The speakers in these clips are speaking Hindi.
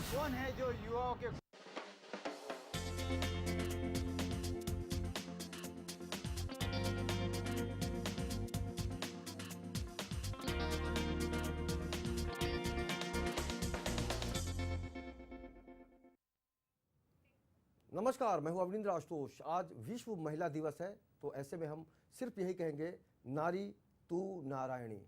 कौन है जो युवाओं के नमस्कार, मैं हूं अवनींद्र आशुतोष। आज विश्व महिला दिवस है, तो ऐसे में हम सिर्फ यही कहेंगे, नारी तू नारायणी।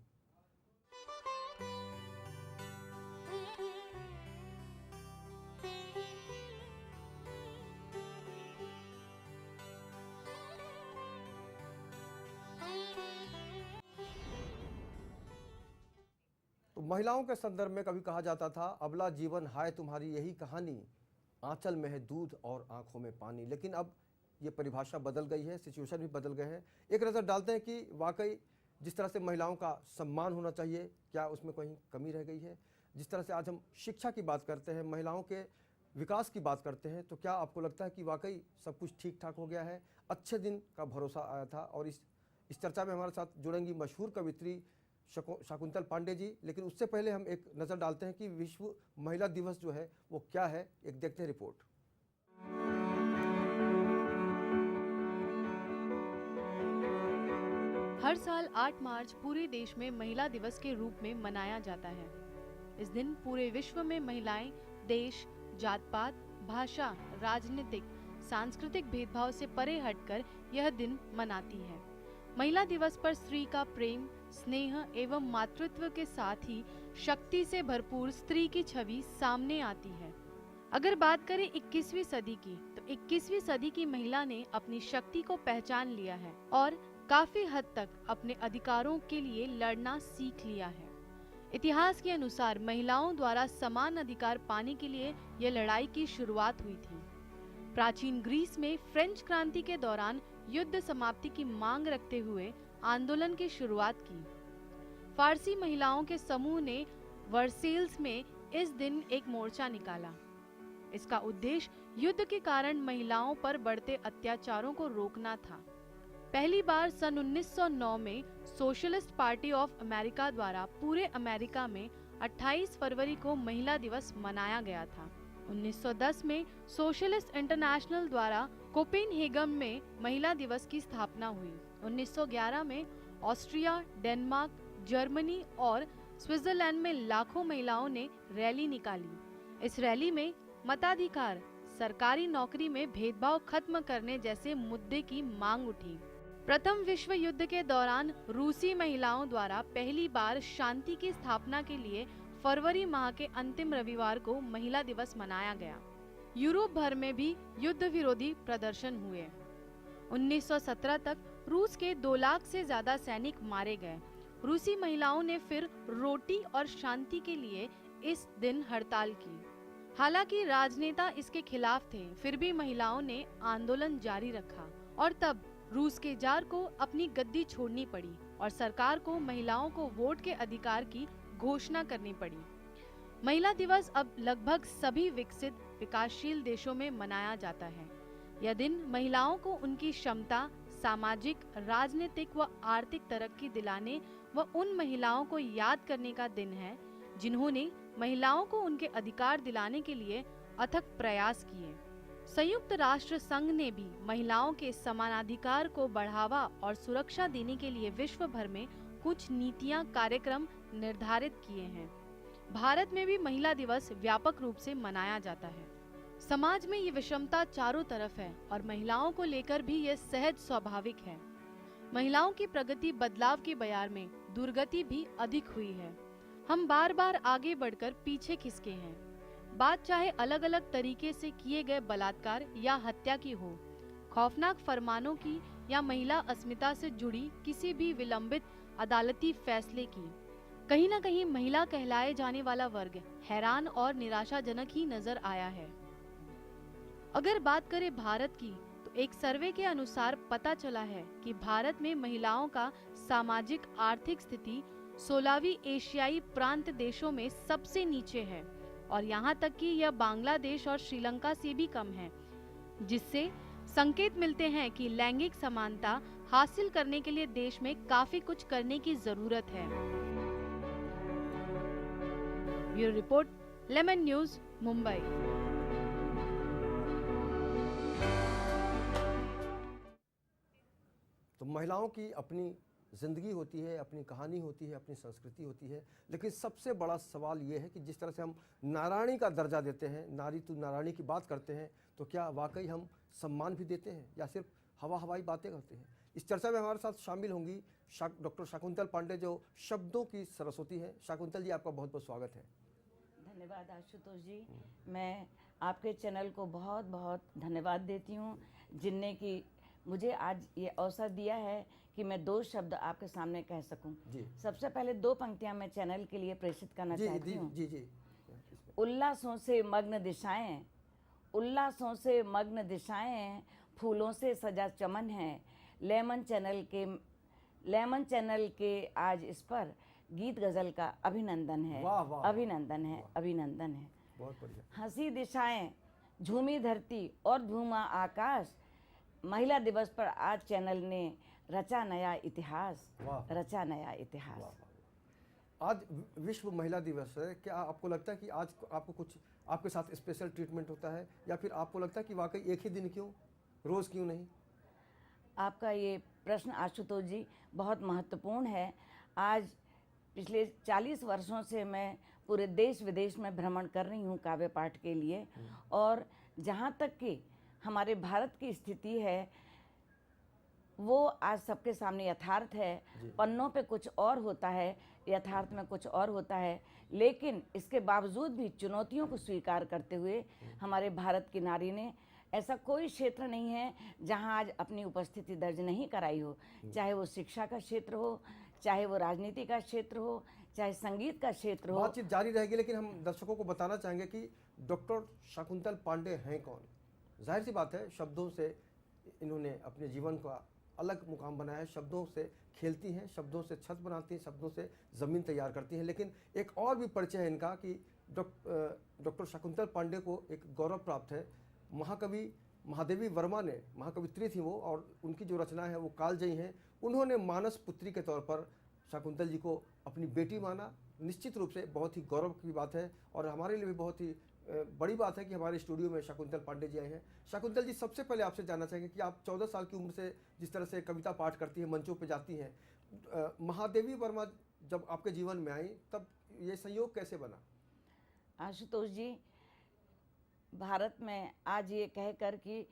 तो महिलाओं के संदर्भ में कभी कहा जाता था, अबला जीवन हाय तुम्हारी यही कहानी, आंचल में है दूध और आंखों में पानी। लेकिन अब ये परिभाषा बदल गई है, सिचुएशन भी बदल गए हैं। एक नज़र डालते हैं कि वाकई जिस तरह से महिलाओं का सम्मान होना चाहिए, क्या उसमें कहीं कमी रह गई है। जिस तरह से आज हम शिक्षा की बात करते हैं, महिलाओं के विकास की बात करते हैं, तो क्या आपको लगता है कि वाकई सब कुछ ठीक ठाक हो गया है? अच्छे दिन का भरोसा आया था। और इस चर्चा में हमारे साथ जुड़ेंगी मशहूर कवित्री शाकुंतल पांडे जी। लेकिन उससे पहले हम एक नज़र डालते हैं कि विश्व महिला दिवस जो है वो क्या है। एक देखते हैं रिपोर्ट। हर साल 8 मार्च पूरे देश में महिला दिवस के रूप में मनाया जाता है। इस दिन पूरे विश्व में महिलाएं देश, जात पात, भाषा, राजनीतिक, सांस्कृतिक भेदभाव से परे हटकर यह दिन मनाती है। महिला दिवस पर स्त्री का प्रेम, स्नेह एवं मातृत्व के साथ ही शक्ति से भरपूर स्त्री की छवि सामने आती है। अगर बात करें 21वीं सदी की, तो 21वीं सदी की महिला ने अपनी शक्ति को पहचान लिया है और काफी हद तक अपने अधिकारों के लिए लड़ना सीख लिया है। इतिहास के अनुसार महिलाओं द्वारा समान अधिकार पाने के लिए यह लड़ाई की शुरुआत हुई थी। प्राचीन ग्रीस में फ्रेंच क्रांति के दौरान युद्ध समाप्ति की मांग रखते हुए आंदोलन की शुरुआत की। फारसी महिलाओं के समूह ने वर्सेल्स में इस दिन एक मोर्चा निकाला। इसका उद्देश्य युद्ध के कारण महिलाओं पर बढ़ते अत्याचारों को रोकना था। पहली बार सन 1909 में सोशलिस्ट पार्टी ऑफ अमेरिका द्वारा पूरे अमेरिका में 28 फरवरी को महिला दिवस मनाया गया था। 1910 में सोशलिस्ट इंटरनेशनल द्वारा कोपेनहेगन में महिला दिवस की स्थापना हुई। 1911 में ऑस्ट्रिया, डेनमार्क, जर्मनी और स्विट्जरलैंड में लाखों महिलाओं ने रैली निकाली। इस रैली में मताधिकार, सरकारी नौकरी में भेदभाव खत्म करने जैसे मुद्दे की मांग उठी। प्रथम विश्व युद्ध के दौरान रूसी महिलाओं द्वारा पहली बार शांति की स्थापना के लिए फरवरी माह के अंतिम रविवार को महिला दिवस मनाया गया। यूरोप भर में भी युद्ध विरोधी प्रदर्शन हुए। 1917 तक रूस के 2 लाख से ज्यादा सैनिक मारे गए। रूसी महिलाओं ने फिर रोटी और शांति के लिए इस दिन हड़ताल की। हालांकि राजनेता इसके खिलाफ थे, फिर भी महिलाओं ने आंदोलन जारी रखा और तब रूस के जार को अपनी गद्दी छोड़नी पड़ी और सरकार को महिलाओं को वोट के अधिकार की घोषणा करनी पड़ी। महिला दिवस अब लगभग सभी विकसित विकासशील देशों में मनाया जाता है। यह दिन महिलाओं को उनकी क्षमता, सामाजिक, राजनीतिक व आर्थिक तरक्की दिलाने व उन महिलाओं को याद करने का दिन है जिन्होंने महिलाओं को उनके अधिकार दिलाने के लिए अथक प्रयास किए। संयुक्त राष्ट्र संघ ने भी महिलाओं के समानाधिकार को बढ़ावा और सुरक्षा देने के लिए विश्व भर में कुछ नीतियां, कार्यक्रम निर्धारित किए हैं। भारत में भी महिला दिवस व्यापक रूप से मनाया जाता है। समाज में ये विषमता चारों तरफ है और महिलाओं को लेकर भी ये सहज स्वाभाविक है। महिलाओं की प्रगति बदलाव की बयार में दुर्गति भी अधिक हुई है। हम बार बार आगे बढ़कर पीछे खिसके हैं। बात चाहे अलग अलग तरीके से किए गए बलात्कार या हत्या की हो, खौफनाक फरमानों की या महिला अस्मिता से जुड़ी किसी भी विलंबित अदालती फैसले की, कहीं न कहीं महिला कहलाए जाने वाला वर्ग हैरान और निराशाजनक ही नजर आया है। अगर बात करें भारत की, तो एक सर्वे के अनुसार पता चला है कि भारत में महिलाओं का सामाजिक आर्थिक स्थिति 16वीं एशियाई प्रांत देशों में सबसे नीचे है और यहाँ तक कि यह बांग्लादेश और श्रीलंका से भी कम है, जिससे संकेत मिलते हैं कि लैंगिक समानता हासिल करने के लिए देश में काफी कुछ करने की जरूरत है। Bureau report, lemon news, Mumbai. तो महिलाओं की अपनी ज़िंदगी होती है, अपनी कहानी होती है, अपनी संस्कृति होती है, लेकिन सबसे बड़ा सवाल ये है कि जिस तरह से हम नारायणी का दर्जा देते हैं, नारी तू नारायणी की बात करते हैं, तो क्या वाकई हम सम्मान भी देते हैं या सिर्फ हवाई बातें करते हैं? इस चर्चा में हमारे साथ शामिल होंगी डॉक्टर शाकुंतल पांडे, जो शब्दों की सरस्वती हैं। शाकुंतल जी, आपका बहुत बहुत स्वागत है। धन्यवाद आशुतोष जी। मैं आपके चैनल को बहुत बहुत धन्यवाद देती हूँ, जिनने कि मुझे आज ये अवसर दिया है कि मैं 2 शब्द आपके सामने कह सकूं। जी। सबसे पहले 2 पंक्तियां मैं चैनल के लिए प्रेषित करना जी चाहती जी हूँ। जी जी। उल्लासों से मग्न दिशाएं, उल्लासों से मग्न दिशाएं, फूलों से सजा चमन है। लेमन चैनल के आज इस पर गीत गजल का अभिनंदन है। वाह, वाह, अभिनंदन है, अभिनंदन है। बहुत बढ़िया। हंसी दिशाएं, झूमी धरती और झूमा आकाश। महिला दिवस पर आज चैनल ने रचा नया इतिहास, वाह। रचा नया इतिहास। आज विश्व महिला दिवस है, क्या आपको लगता है कि आज आपको कुछ आपके साथ स्पेशल ट्रीटमेंट होता है, या फिर आपको लगता है कि वाकई एक ही दिन क्यों, रोज़ क्यों नहीं? आपका ये प्रश्न आशुतोष जी बहुत महत्वपूर्ण है। आज पिछले 40 वर्षों से मैं पूरे देश विदेश में भ्रमण कर रही हूँ काव्य पाठ के लिए, और जहाँ तक कि हमारे भारत की स्थिति है वो आज सबके सामने यथार्थ है। पन्नों पे कुछ और होता है, यथार्थ में कुछ और होता है, लेकिन इसके बावजूद भी चुनौतियों को स्वीकार करते हुए हमारे भारत की नारी ने, ऐसा कोई क्षेत्र नहीं है जहां आज अपनी उपस्थिति दर्ज नहीं कराई हो, चाहे वो शिक्षा का क्षेत्र हो, चाहे वो राजनीति का क्षेत्र हो, चाहे संगीत का क्षेत्र हो। बातचीत जारी रहेगी, लेकिन हम दर्शकों को बताना चाहेंगे कि डॉक्टर शाकुंतल पांडे हैं कौन। जाहिर सी बात है, शब्दों से इन्होंने अपने जीवन का अलग मुकाम बनाया है, शब्दों से खेलती हैं, शब्दों से छत बनाती हैं, शब्दों से ज़मीन तैयार करती हैं। लेकिन एक और भी परिचय है इनका कि डॉक्टर शाकुंतल पांडे को एक गौरव प्राप्त है। महाकवि महादेवी वर्मा ने, महाकवित्री थी वो, और उनकी जो रचना है वो कालजयी हैं। उन्होंने मानस पुत्री के तौर पर शाकुंतल जी को अपनी बेटी माना। निश्चित रूप से बहुत ही गौरव की बात है, और हमारे लिए भी बहुत ही बड़ी बात है कि हमारे स्टूडियो में शाकुंतल पांडे जी आए हैं। शाकुंतल जी, सबसे पहले आपसे जानना चाहेंगे कि आप 14 साल की उम्र से जिस तरह से कविता पाठ करती हैं, मंचों पे जाती हैं, महादेवी वर्मा जब आपके जीवन में आई, तब ये संयोग कैसे बना? आशुतोष जी, भारत में आज ये कहकर कि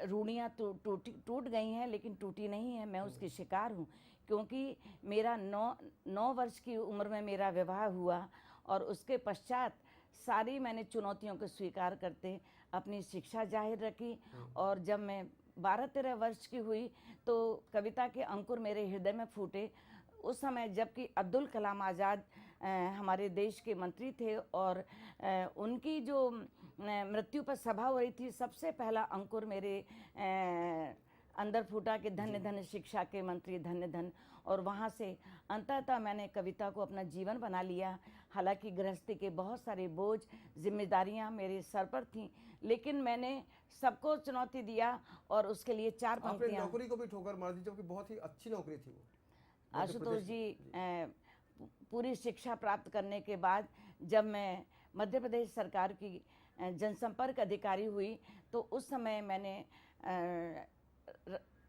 रूढ़ियाँ टूट गई हैं, लेकिन टूटी नहीं है। मैं उसकी शिकार हूँ, क्योंकि मेरा 9 वर्ष की उम्र में मेरा विवाह हुआ, और उसके पश्चात सारी मैंने चुनौतियों को स्वीकार करते अपनी शिक्षा जाहिर रखी। और जब मैं 12-13 वर्ष की हुई तो कविता के अंकुर मेरे हृदय में फूटे। उस समय जबकि अब्दुल कलाम आज़ाद हमारे देश के मंत्री थे, और उनकी जो मृत्यु पर सभा हो रही थी, सबसे पहला अंकुर मेरे अंदर फूटा कि धन्य धन्य शिक्षा के मंत्री, धन्य धन्य। और वहाँ से अंततः मैंने कविता को अपना जीवन बना लिया। हालांकि गृहस्थी के बहुत सारे बोझ, जिम्मेदारियाँ मेरे सर पर थीं, लेकिन मैंने सबको चुनौती दिया, और उसके लिए 4 पंक्तियाँ। नौकरी को भी ठोकर मार दी, जबकि बहुत ही अच्छी नौकरी थी वो। आशुतोष जी, पूरी शिक्षा प्राप्त करने के बाद जब मैं मध्य प्रदेश सरकार की जनसंपर्क अधिकारी हुई, तो उस समय मैंने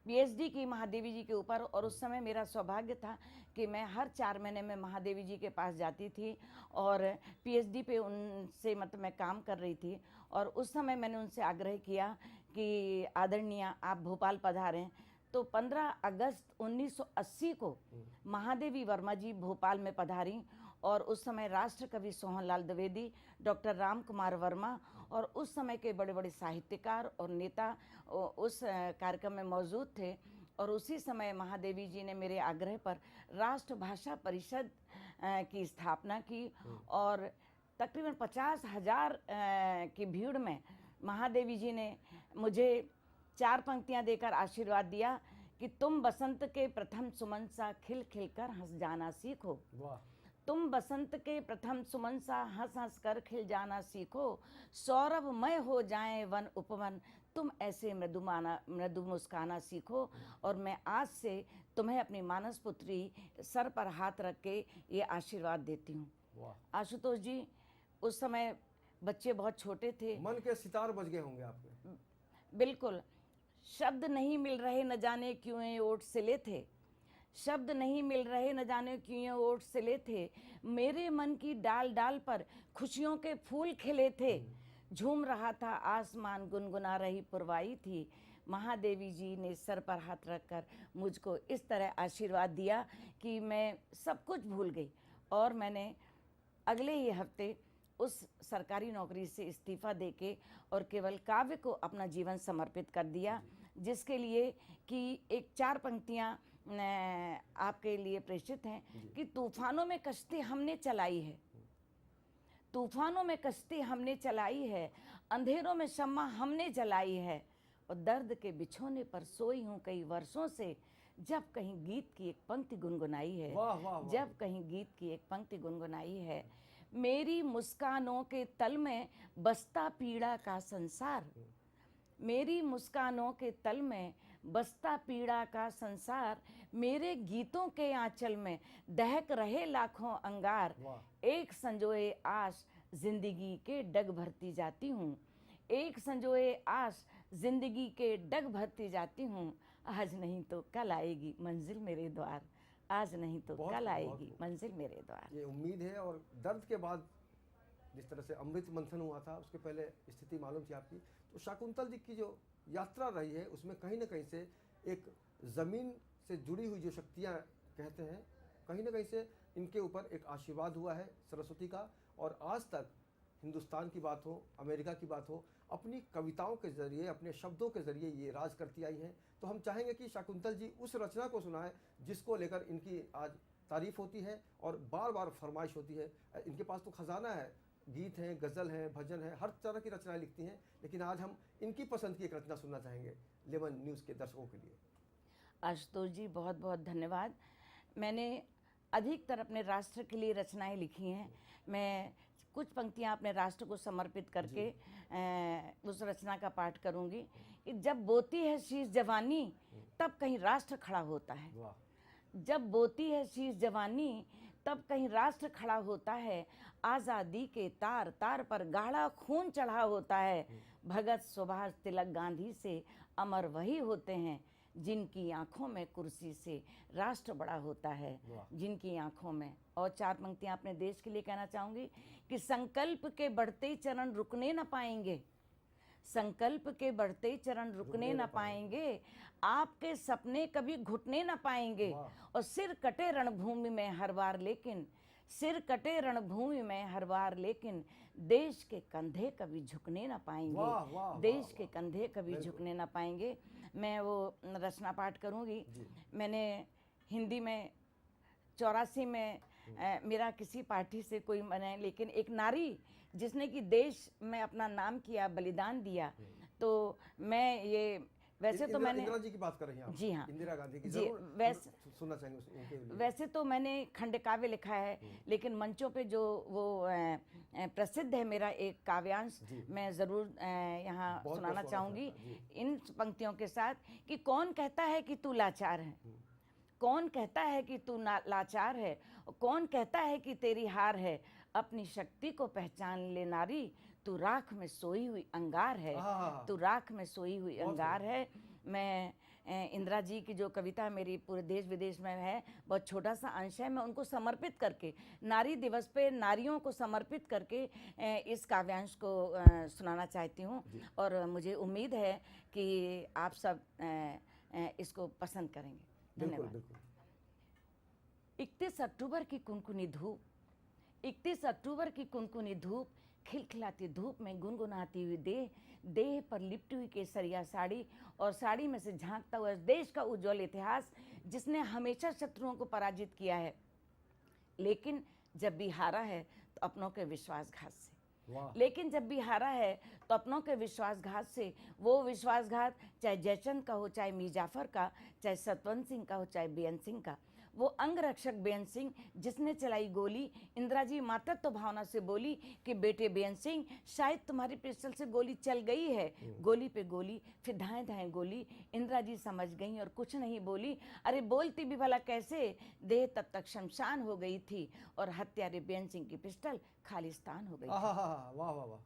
पीएचडी की महादेवी जी के ऊपर। और उस समय मेरा सौभाग्य था कि मैं हर 4 महीने में महादेवी जी के पास जाती थी, और पीएचडी पे उनसे मतलब मैं काम कर रही थी। और उस समय मैंने उनसे आग्रह किया कि आदरणीय आप भोपाल पधारें। तो 15 अगस्त 1980 को महादेवी वर्मा जी भोपाल में पधारी, और उस समय राष्ट्र कवि सोहनलाल द्विवेदी, डॉक्टर राम कुमार वर्मा और उस समय के बड़े बड़े साहित्यकार और नेता उस कार्यक्रम में मौजूद थे। और उसी समय महादेवी जी ने मेरे आग्रह पर राष्ट्र भाषा परिषद की स्थापना की, और तकरीबन 50,000 की भीड़ में महादेवी जी ने मुझे 4 पंक्तियां देकर आशीर्वाद दिया कि तुम बसंत के प्रथम सुमन सा खिल खिल कर हंस जाना सीखो। वाह। तुम बसंत के प्रथम सुमन सा हंस हंस कर खिल जाना सीखो, सौरभमय हो जाए वन उपवन, तुम ऐसे मृदु मुस्काना सीखो। और मैं आज से तुम्हें अपनी मानस पुत्री सर पर हाथ रख के ये आशीर्वाद देती हूँ। आशुतोष जी, उस समय बच्चे बहुत छोटे थे। मन के सितार बज गए होंगे आपके। बिल्कुल, शब्द नहीं मिल रहे न जाने क्यों ये ओठ सिले थे, शब्द नहीं मिल रहे न जाने क्यों ये ओठ सिले थे, मेरे मन की डाल डाल पर खुशियों के फूल खिले थे, झूम रहा था आसमान, गुनगुना रही पुरवाई थी, महादेवी जी ने सर पर हाथ रखकर मुझको इस तरह आशीर्वाद दिया कि मैं सब कुछ भूल गई। और मैंने अगले ही हफ्ते उस सरकारी नौकरी से इस्तीफ़ा देके और केवल काव्य को अपना जीवन समर्पित कर दिया, जिसके लिए कि एक 4 पंक्तियाँ आपके लिए प्रेषित हैं कि तूफानों में कश्ती हमने चलाई है, तूफानों में कश्ती हमने चलाई है, अंधेरों में शम्मा हमने जलाई है, और दर्द के बिछोने पर सोई हूँ कई वर्षों से, जब कहीं गीत की एक पंक्ति गुनगुनाई है, वाह वाह वाह। जब कहीं गीत की एक पंक्ति गुनगुनाई है, मेरी मुस्कानों के तल में बसता पीड़ा का संसार, मेरी मुस्कानों के तल में बसता पीड़ा का संसार, मेरे गीतों के आंचल में दहक रहे लाखों अंगार, वाह। एक संजोए आस जिंदगी के डग भरती जाती हूँ, एक संजोए आस जिंदगी के डग भरती जाती हूँ, आज नहीं तो कल आएगी मंजिल मेरे द्वार, आज नहीं तो बहुत कल खूब, आएगी बहुत खूब। मंजिल मेरे द्वार। ये उम्मीद है। और दर्द के बाद जिस तरह से अमृत मंथन हुआ था, उसके पहले स्थिति मालूम थी आपकी, तो शाकुंतल जी की जो यात्रा रही है उसमें कहीं ना कहीं से एक ज़मीन से जुड़ी हुई जो शक्तियाँ कहते हैं, कहीं ना कहीं से इनके ऊपर एक आशीर्वाद हुआ है सरस्वती का। और आज तक हिंदुस्तान की बात हो, अमेरिका की बात हो, अपनी कविताओं के ज़रिए, अपने शब्दों के ज़रिए ये राज करती आई हैं। तो हम चाहेंगे कि शाकुंतल जी उस रचना को सुनाएं जिसको लेकर इनकी आज तारीफ होती है और बार बार फरमाइश होती है। इनके पास तो खजाना है, गीत हैं, गज़ल हैं, भजन है, हर तरह की रचनाएं लिखती हैं। लेकिन आज हम इनकी पसंद की एक रचना सुनना चाहेंगे लेमन न्यूज़ के दर्शकों के लिए। आशुतोष जी बहुत बहुत धन्यवाद। मैंने अधिकतर अपने राष्ट्र के लिए रचनाएं लिखी हैं। मैं कुछ पंक्तियां अपने राष्ट्र को समर्पित करके उस रचना का पाठ करूंगी कि जब बोती है शीश जवानी तब कहीं राष्ट्र खड़ा होता है, वाह। जब बोती है शीश जवानी तब कहीं राष्ट्र खड़ा होता है, आज़ादी के तार तार पर गाढ़ा खून चढ़ा होता है, भगत सुभाष तिलक गांधी से अमर वही होते हैं, जिनकी आंखों में कुर्सी से राष्ट्र बड़ा होता है, वाह। जिनकी आंखों में। और 4 पंक्तियां अपने देश के लिए कहना चाहूँगी कि संकल्प के बढ़ते चरण रुकने न पाएंगे, संकल्प के बढ़ते चरण रुकने न पाएंगे, आपके सपने कभी घुटने न पाएंगे, वाह। और सिर कटे रणभूमि में हर बार लेकिन, सिर कटे रणभूमि में हर बार लेकिन, देश के कंधे कभी झुकने न वाह, पाएंगे, वाह, देश वाह, के कंधे कभी बिल्कुल। झुकने न पाएंगे। मैं वो रचना पाठ करूँगी। मैंने हिंदी में 84 में मेरा किसी पार्टी से कोई मैंने, लेकिन एक नारी जिसने कि देश में अपना नाम किया, बलिदान दिया, तो मैं ये वैसे तो मैंने इंदिरा जी की बात कर रही हैं आप? जी हाँ। इंदिरा गांधी की जी, जरूर वैसे सुनना चाहेंगे उनके लिए। वैसे तो मैंने खंड काव्य लिखा है, लेकिन मंचों पे जो वो प्रसिद्ध है मेरा एक काव्यांश, मैं ज़रूर यहाँ बहुत सुनाना बहुत चाहूँगी स्वागत है, इन पंक्तियों के साथ कि कौन कहता है कि तू लाचार है, कौन कहता है कि तू लाचार है, कौन कहता है कि तेरी हार है, अपनी शक्ति को पहचान ले नारी, तू राख में सोई हुई अंगार है, आहा। तू राख में सोई हुई बहुत अंगार है। मैं इंदिरा जी की जो कविता मेरी पूरे देश विदेश में है, बहुत छोटा सा अंश है, मैं उनको समर्पित करके, नारी दिवस पे नारियों को समर्पित करके इस काव्यांश को सुनाना चाहती हूँ। और मुझे उम्मीद है कि आप सब इसको पसंद करेंगे। बिल्कुल धन्यवाद। बिल्कुल। 31 अक्टूबर की कुनकुनी धूप, 31 अक्टूबर की कुनकुनी धूप, खिलखिलाती धूप में गुनगुनाती हुई देह पर लिपटी हुई केसरिया साड़ी, और साड़ी में से झांकता हुआ देश का उज्जवल इतिहास, जिसने हमेशा शत्रुओं को पराजित किया है, लेकिन जब भी हारा है तो अपनों के विश्वासघात से, वाह। लेकिन जब भी हारा है तो अपनों के विश्वासघात से। वो विश्वासघात चाहे जयचंद का हो, चाहे मीर जाफर का, चाहे सतवंत सिंह का हो, चाहे बेअंत सिंह का, वो अंगरक्षक बेअंत सिंह जिसने चलाई गोली, इंदिरा जी मातृत्व भावना से बोली कि बेटे बेअंत सिंह शायद तुम्हारी पिस्टल से गोली चल गई है। गोली पे गोली, फिर धाएं धाएं गोली। इंदिरा जी समझ गई और कुछ नहीं बोली। अरे बोलती भी भला कैसे, देह तब तक शमशान हो गई थी और हत्यारे बेअंत सिंह की पिस्टल खालिस्तान हो गई थी। वाह वाह वाह।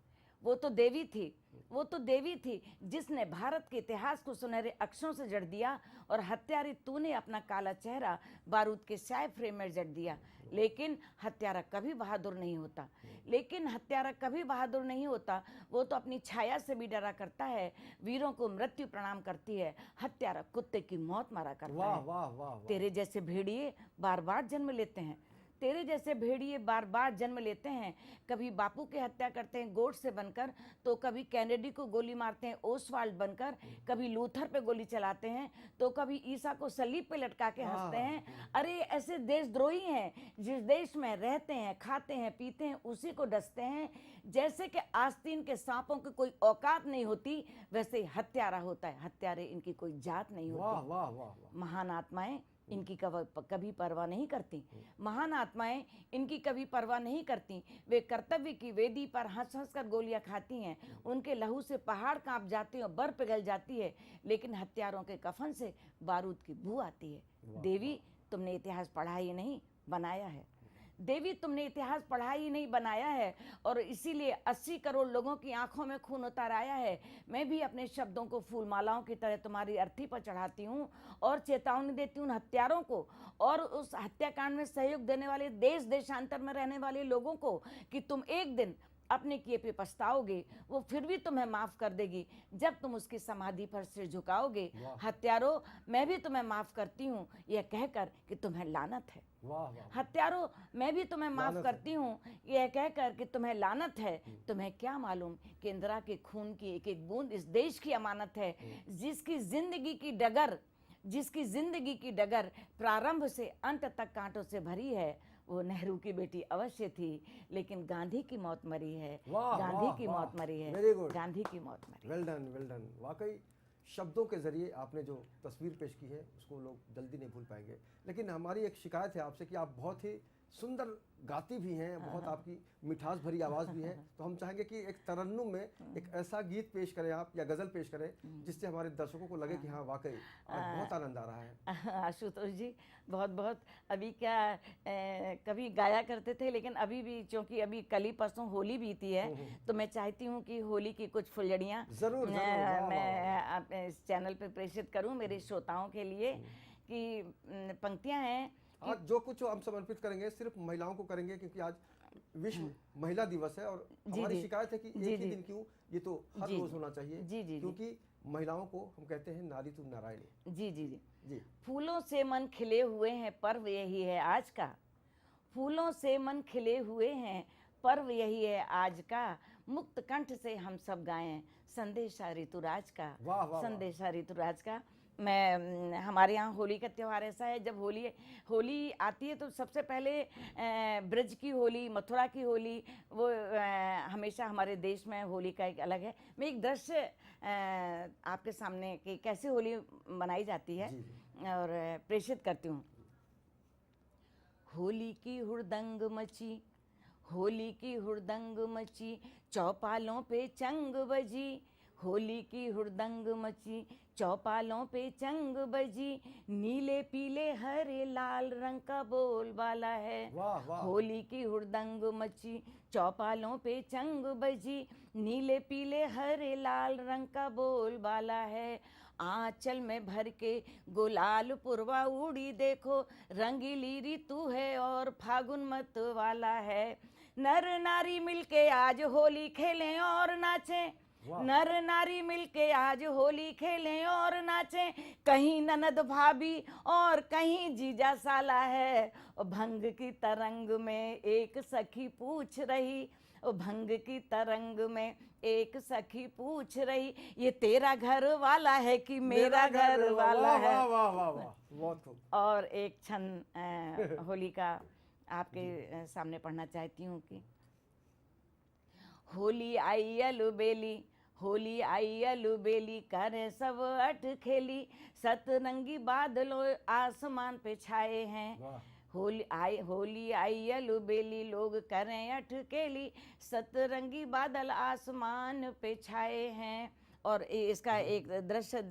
वो तो देवी थी, वो तो देवी थी जिसने भारत के इतिहास को सुनहरे अक्षरों से जड़ दिया और हत्यारे तूने अपना काला चेहरा बारूद के स्याह फ्रेम में जड़ दिया। लेकिन हत्यारा कभी बहादुर नहीं होता, लेकिन हत्यारा कभी बहादुर नहीं होता। वो तो अपनी छाया से भी डरा करता है। वीरों को मृत्यु प्रणाम करती है, हत्यारा कुत्ते की मौत मारा करता वाह है। वाह वाह वाह। तेरे जैसे भेड़िए बार बार जन्म लेते हैं, तेरे जैसे भेड़िए बार बार जन्म लेते हैं। कभी बापू की हत्या करते हैं गोड से बनकर, तो कभी कैनेडी को गोली मारते हैं ओसवाल्ड बनकर, कभी लूथर पे गोली चलाते हैं, तो कभी ईसा को सलीब पे लटका के हंसते हैं। अरे ऐसे देशद्रोही हैं जिस देश में रहते हैं, खाते हैं, पीते हैं, उसी को डसते हैं। जैसे कि आस्तीन के सांपों की कोई औकात नहीं होती, वैसे ही हत्यारा होता है। हत्यारे इनकी कोई जात नहीं वाह होती। वाह वाह वाह। महान आत्माएं इनकी कभी परवाह नहीं करती। महान आत्माएं इनकी कभी परवाह नहीं करती। वे कर्तव्य की वेदी पर हंस हंस कर गोलियां खाती हैं। उनके लहू से पहाड़ कांप जाते हैं और बर्फ पिघल जाती है, लेकिन हत्यारों के कफन से बारूद की बू आती है। देवी, तुमने इतिहास पढ़ा ही नहीं, बनाया है। देवी, तुमने इतिहास पढ़ा ही नहीं, बनाया है। और इसीलिए 80 करोड़ लोगों की आंखों में खून उतर आया है। मैं भी अपने शब्दों को फूलमालाओं की तरह तुम्हारी अर्थी पर चढ़ाती हूँ और चेतावनी देती हूँ हत्यारों को और उस हत्याकांड में सहयोग देने वाले देश देशांतर में रहने वाले लोगों को कि तुम एक दिन अपने किए पे पछताओगे। वो फिर भी तुम्हें माफ कर देगी जब तुम उसकी समाधि पर सिर झुकाओगे। हत्यारों, मैं भी तुम्हें माफ करती हूँ यह कहकर कि तुम्हें लानत है। वाह वाह। हत्यारों, मैं भी तुम्हें माफ लानत करती हूँ यह कहकर कि तुम्हें लानत है। तुम्हें क्या मालूम कि इंदिरा के खून की एक एक बूंद इस देश की अमानत है, जिसकी जिंदगी की डगर प्रारंभ से अंत तक कांटों से भरी है। वो नेहरू की बेटी अवश्य थी, लेकिन गांधी की मौत मरी है। वाह, गांधी वाह, की वाह। मौत मरी है। Very good. गांधी की मौत मरी। Well done well done. वाकई शब्दों के जरिए आपने जो तस्वीर पेश की है उसको लोग जल्दी नहीं भूल पाएंगे। लेकिन हमारी एक शिकायत है आपसे कि आप बहुत ही सुंदर गाती भी हैं, बहुत आपकी मिठास भरी आवाज़ भी है। तो हम चाहेंगे कि एक तरन्नुम में एक ऐसा गीत पेश करें आप, या गज़ल पेश करें, जिससे हमारे दर्शकों को लगे कि हाँ वाकई आज बहुत आनंद आ रहा है। आशुतोष जी, बहुत बहुत। अभी क्या कभी गाया करते थे, लेकिन अभी भी चूंकि अभी कल ही परसों होली बीती है, तो मैं चाहती हूँ कि होली की कुछ फुलझड़ियाँ जरूर, जरूर, वाह, वाह, मैं अपने इस चैनल पे प्रेषित करूँ मेरे श्रोताओं के लिए। कि पंक्तियाँ हैं कि आज जो कुछ हम समर्पित करेंगे सिर्फ महिलाओं को करेंगे, क्योंकि आज विश्व महिला दिवस है। और हमारी जी। शिकायत है कि जी, एक ही जी। दिन क्यों, ये तो हर जी, रोज होना चाहिए। जी, जी, जी। क्योंकि महिलाओं को हम कहते हैं नारी तू नारायणी। जी जी जी जी। फूलों से मन खिले हुए हैं, पर्व यही है आज का। फूलों से मन खिले हुए हैं, पर्व यही है आज का। मुक्त कंठ से हम सब गाएं संदेशा ऋतुराज का। वाह, वाह, वाह। संदेशा ऋतुराज का। मैं हमारे यहाँ होली का त्यौहार ऐसा है, जब होली आती है तो सबसे पहले ब्रज की होली, मथुरा की होली, वो हमेशा हमारे देश में होली का एक अलग है। मैं एक दृश्य आपके सामने कि कैसे होली मनाई जाती है जी, और प्रेषित करती हूँ। होली की हुड़दंग मची, होली की हुड़दंग मची, चौपालों पे चंग बजी। होली की हुड़दंग मची, चौपालों पे चंग बजी। नीले पीले हरे लाल रंग का बोलबाला है। वाह, वाह। होली की हुड़दंग मची, चौपालों पे चंग बजी। नीले पीले हरे लाल रंग का बोलबाला है। आंचल में भर के गुलाल पुरवा उड़ी देखो, रंगीली ऋतु है और फागुन मत वाला है। नर नारी मिलके आज होली खेलें और नाचें। वाह। नर नारी मिलके आज होली खेलें और नाचें। कहीं ननद भाभी और कहीं जीजा साला है। और भंग की तरंग में एक सखी पूछ रही, और भंग की तरंग में एक सखी पूछ रही, ये तेरा घर वाला है कि मेरा घर वाला है। वाह वाह वाह वाह, बहुत खूब। और एक छंद होली का आपके सामने पढ़ना चाहती हूँ कि होली आई अलबेली, होली आई अलबेली करे सब अट खेली, सतरंगी बादलों आसमान पे छाए हैं। वाह होली आई अलबेली लोग करें अटकेली, सतरंगी बादल आसमान पे छाए हैं। और इसका एक दृश्य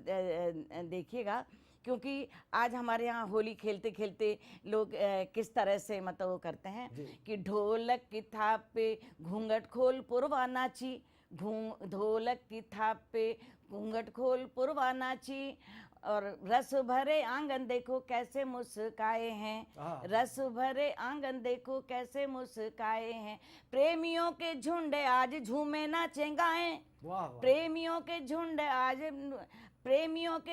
देखिएगा, क्योंकि आज हमारे यहाँ होली खेलते खेलते लोग किस तरह से मतलब वो करते हैं जी। कि ढोलक की थाप पे घूंघट खोल पुरवा नाची, ढोलक की थाप पे घूंघट खोल पुरवा नाची, और रस भरे आंगन देखो कैसे मुस्काए हैं, हाँ। रस भरे आंगन देखो कैसे मुस्काए हैं, प्रेमियों के झुंड आज झूमे नाचे गाएं, वाह वाह प्रेमियों के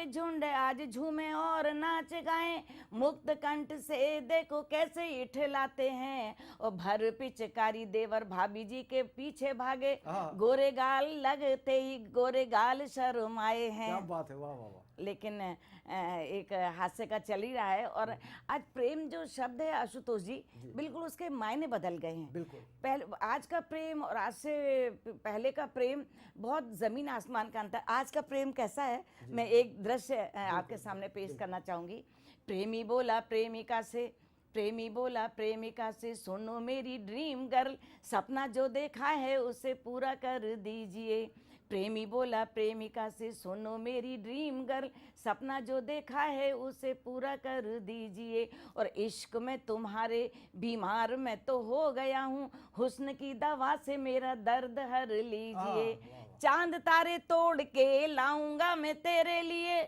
झुंड आज झूमे और नाच गाएं, मुक्त कंठ से देखो कैसे इठलाते हैं, और भर पिचकारी देवर भाभी जी के पीछे भागे, हाँ। गोरे गाल लगते ही गोरे गाल शर्माए क्या हैं। बात है, वाह वाह वाह। लेकिन एक हास्य का चल ही रहा है। और आज प्रेम जो शब्द है आशुतोष जी, बिल्कुल उसके मायने बदल गए हैं। बिल्कुल पहले आज का प्रेम और आज से पहले का प्रेम बहुत जमीन आसमान का अंतर। आज का प्रेम कैसा है, मैं एक दृश्य आपके सामने पेश करना चाहूंगी। प्रेमी बोला प्रेमिका से सुनो मेरी ड्रीम गर्ल, सपना जो देखा है उसे पूरा कर दीजिए। प्रेमी बोला प्रेमिका से सुनो मेरी ड्रीम गर्ल, सपना जो देखा है उसे पूरा कर दीजिए। और इश्क में तुम्हारे बीमार मैं तो हो गया हूँ, हुस्न की दवा से मेरा दर्द हर लीजिए। चांद तारे तोड़ के लाऊंगा मैं तेरे लिए,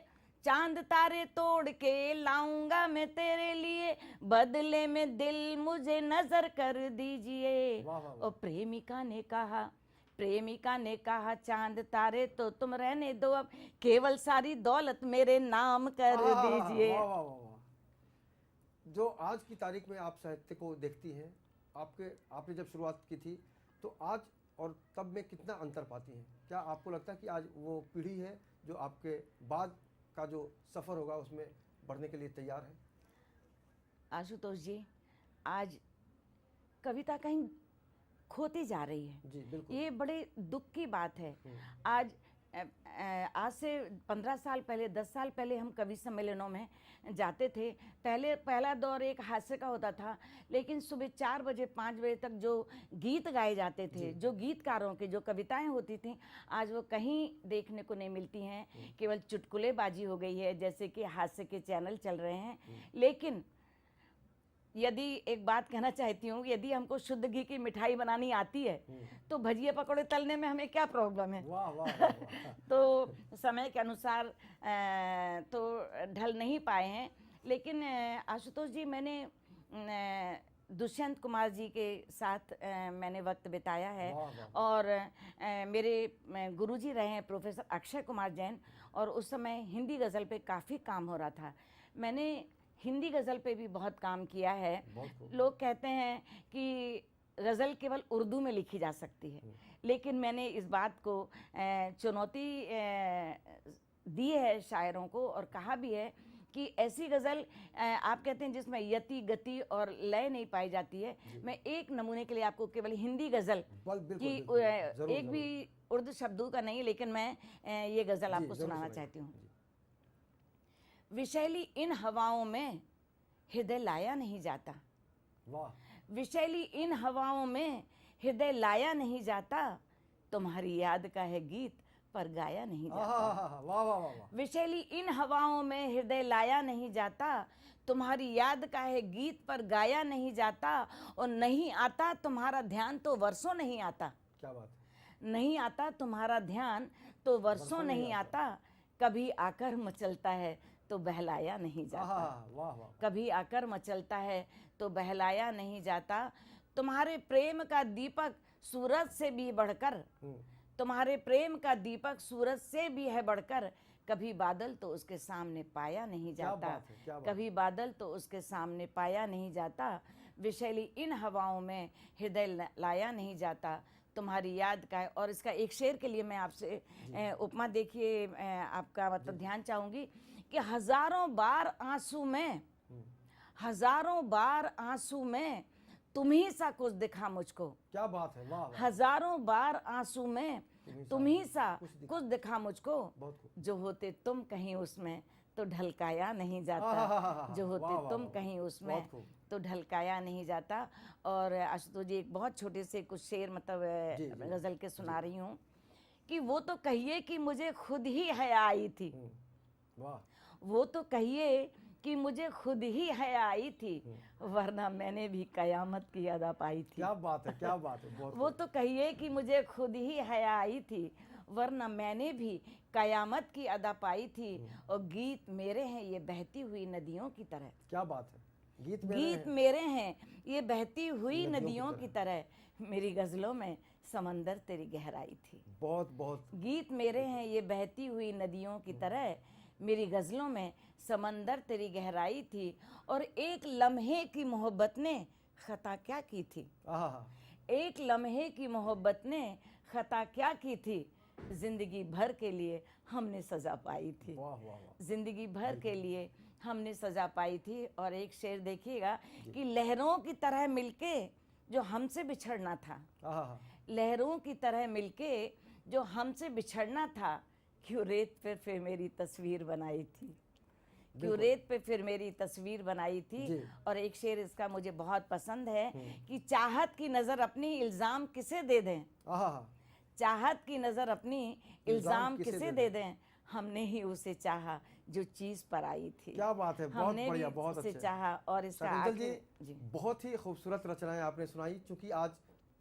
चांद तारे तोड़ के लाऊंगा मैं तेरे लिए, बदले में दिल मुझे नजर कर दीजिए। वाह, वाह, वाह। और प्रेमिका ने कहा चांद तारे तो तुम रहने दो, अब केवल सारी दौलत मेरे नाम कर दीजिए। वाह वाह वाह वाह। जो आज की तारीख में आप साहित्य को देखती हैं, आपने जब शुरुआत की थी तो आज और तब में कितना अंतर पाती हैं? क्या आपको लगता है कि आज वो पीढ़ी है जो आपके बाद का जो सफ़र होगा उसमें बढ़ने के लिए तैयार है? आशुतोष जी, आज कविता कहीं खोती जा रही है। जी बिल्कुल। ये बड़े दुख की बात है। आज से 15 साल पहले, 10 साल पहले हम कवि सम्मेलनों में जाते थे। पहला दौर एक हास्य का होता था, लेकिन सुबह 4 बजे 5 बजे तक जो गीत गाए जाते थे, जो गीतकारों की जो कविताएं होती थीं, आज वो कहीं देखने को नहीं मिलती हैं। केवल चुटकुलेबाजी हो गई है, जैसे कि हास्य के चैनल चल रहे हैं। लेकिन यदि एक बात कहना चाहती हूँ, यदि हमको शुद्ध घी की मिठाई बनानी आती है तो भजिए पकौड़े तलने में हमें क्या प्रॉब्लम है। वाह वाह वाह वाह। तो समय के अनुसार तो ढल नहीं पाए हैं। लेकिन आशुतोष जी, मैंने दुष्यंत कुमार जी के साथ मैंने वक्त बिताया है। वाह, वाह। और मेरे गुरुजी रहे हैं प्रोफेसर अक्षय कुमार जैन, और उस समय हिंदी गज़ल पे काफ़ी काम हो रहा था। मैंने हिंदी गज़ल पे भी बहुत काम किया है। लोग कहते हैं कि गज़ल केवल उर्दू में लिखी जा सकती है, लेकिन मैंने इस बात को चुनौती दी है शायरों को, और कहा भी है कि ऐसी गज़ल आप कहते हैं जिसमें यति गति और लय नहीं पाई जाती है। मैं एक नमूने के लिए आपको केवल हिंदी गज़ल की एक भी उर्दू शब्दों का नहीं, लेकिन मैं ये गज़ल आपको सुनाना चाहती हूँ। विषैली इन हवाओं में हृदय लाया नहीं जाता, वाह। विषैली इन हवाओं में हृदय लाया नहीं जाता, तुम्हारी याद का है गीत पर गाया नहीं जाता। वाह वाह वाह। विषैली इन हवाओं में हृदय लाया नहीं जाता, तुम्हारी याद का है गीत पर गाया नहीं जाता, और नहीं आता तुम्हारा ध्यान तो वर्षों नहीं आता। क्या बात है। नहीं आता तुम्हारा ध्यान तो वर्षों नहीं आता, कभी आकर मचलता है तो बहलाया नहीं जाता। वाह वाह। कभी आकर मचलता है तो बहलाया नहीं जाता, तुम्हारे प्रेम का दीपक सूरज से भी बढ़कर, तुम्हारे प्रेम का दीपक सूरज से भी है बढ़कर, कभी बादल तो उसके सामने पाया नहीं जाता, कभी बादल तो उसके सामने पाया नहीं जाता। विषैली इन हवाओं में हृदय लाया नहीं जाता, तुम्हारी याद का है। और इसका एक शेर के लिए मैं आपसे उपमा देखिए, आपका मतलब ध्यान चाहूँगी कि हजारों बार आंसू में तुम ही सा कुछ दिखा मुझको, क्या बात है, वाह वाह। हजारों बार आंसू में तुम ही सा कुछ दिखा मुझको, बहुत खूब। जो होते तुम कहीं उसमें तो ढलकाया नहीं हाँ, हाँ, जाता, हाँ, जो वाह, होते वाह, तुम वाह, कहीं उसमें बहुत खूब। तो ढलकाया नहीं जाता। और आशुतोष जी एक बहुत छोटे से कुछ शेर मतलब जी, जी, गजल के सुना रही हूँ कि वो तो कहिए कि मुझे खुद ही हया आई थी, वाह, वो तो कहिए कि मुझे खुद ही हया आई थी, वरना मैंने भी कयामत की अदा पाई थी। क्या बात है, क्या बात है, बहुत वो खूब। तो कहिए कि मुझे खुद ही हया आई थी, वरना मैंने भी कयामत की अदा पाई थी। और गीत मेरे हैं ये बहती हुई नदियों की तरह, क्या बात है, गीत मेरे गीत हैं। मेरे हैं ये बहती हुई नदियों की नदियों की तरह, मेरी गजलों में समंदर तेरी गहराई थी। बहुत बहुत गीत मेरे हैं ये बहती हुई नदियों की तरह, मेरी गजलों में समंदर तेरी गहराई थी। और एक लम्हे की मोहब्बत ने खता क्या की थी, आहा, एक लम्हे की मोहब्बत ने खता क्या की थी, जिंदगी भर के लिए हमने सजा पाई थी, वाह वाह वाह, जिंदगी भर के लिए हमने सजा पाई थी। और एक शेर देखिएगा कि लहरों की तरह मिलके जो हमसे बिछड़ना था, आहा, लहरों की तरह मिलके जो हमसे बिछड़ना था, क्यों रेत पे फिर मेरी तस्वीर बनाई थी, क्यों रेत पे फिर मेरी तस्वीर बनाई थी। जी। और एक शेर इसका मुझे बहुत पसंद है कि चाहत की नज़र अपनी इल्ज़ाम किसे दे दें, आहा, चाहत की नज़र अपनी इल्ज़ाम किसे दे दें, हमने ही उसे चाहा जो चीज़ पर आई थी। क्या बात है, बहुत हमने बढ़िया, भी बहुत उसे अच्छे। चाहा। और इसका शकुंतल जी, जी बहुत ही खूबसूरत रचनाएं आपने सुनाई। क्योंकि आज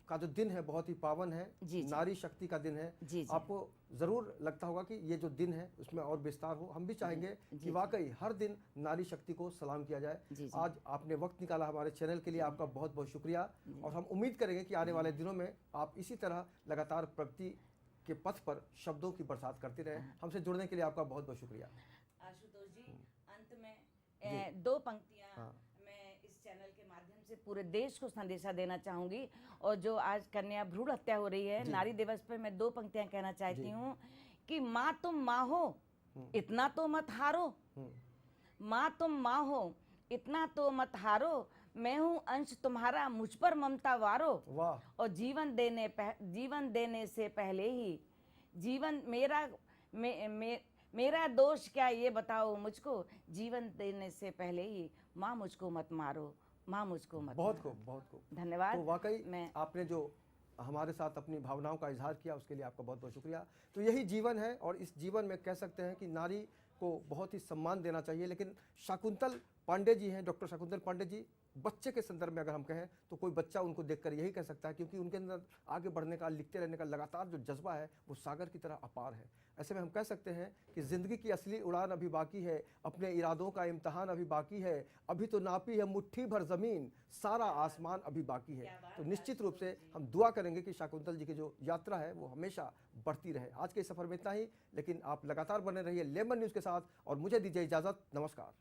का जो दिन है बहुत ही पावन है, जी, जी। नारी शक्ति का दिन है। जी, जी। आपको जरूर लगता होगा कि ये जो दिन है उसमें और विस्तार हो। हम भी चाहेंगे कि वाकई हर दिन नारी शक्ति को सलाम किया जाए। जी, जी। आज आपने वक्त निकाला हमारे चैनल के लिए, आपका बहुत बहुत शुक्रिया। और हम उम्मीद करेंगे कि आने वाले दिनों में आप इसी तरह लगातार प्रगति के पथ पर शब्दों की बरसात करते रहें। हमसे जुड़ने के लिए आपका बहुत बहुत शुक्रिया। आशुतोष जी, अंत में दो पंक्तियां मैं इस चैनल के माध्यम से पूरे देश को संदेशा देना चाहूंगी। और जो आज कन्या भ्रूण हत्या हो रही है, नारी दिवस पे मैं दो पंक्तियां कहना चाहती हूँ कि माँ तुम माँ हो इतना तो मत हारो, माँ तुम माँ हो इतना तो मत हारो, मैं हूँ अंश तुम्हारा मुझ पर ममता वारो। वाह, और जीवन देने से पहले ही जीवन मेरा दोष क्या ये बताओ मुझको, जीवन देने से पहले ही माँ मुझको मत मारो, माँ मुझको मत बहुत मारो। खूब, बहुत खूब। धन्यवाद। तो वाकई मैं आपने जो हमारे साथ अपनी भावनाओं का इजहार किया उसके लिए आपका बहुत बहुत शुक्रिया। तो यही जीवन है और इस जीवन में कह सकते हैं कि नारी को बहुत ही सम्मान देना चाहिए। लेकिन शकुंतल पांडे जी हैं, डॉक्टर शकुंतल पांडे जी, बच्चे के संदर्भ में अगर हम कहें तो कोई बच्चा उनको देखकर यही कह सकता है, क्योंकि उनके अंदर आगे बढ़ने का, लिखते रहने का लगातार जो जज्बा है वो सागर की तरह अपार है। ऐसे में हम कह सकते हैं कि ज़िंदगी की असली उड़ान अभी बाकी है, अपने इरादों का इम्तहान अभी बाकी है, अभी तो नापी है मुट्ठी भर ज़मीन, सारा आसमान अभी बाकी है। तो निश्चित रूप से हम दुआ करेंगे कि शकुंतल जी की जो यात्रा है वो हमेशा बढ़ती रहे। आज के इस सफ़र में इतना ही, लेकिन आप लगातार बने रहिए लेमन न्यूज़ के साथ और मुझे दीजिए इजाज़त। नमस्कार।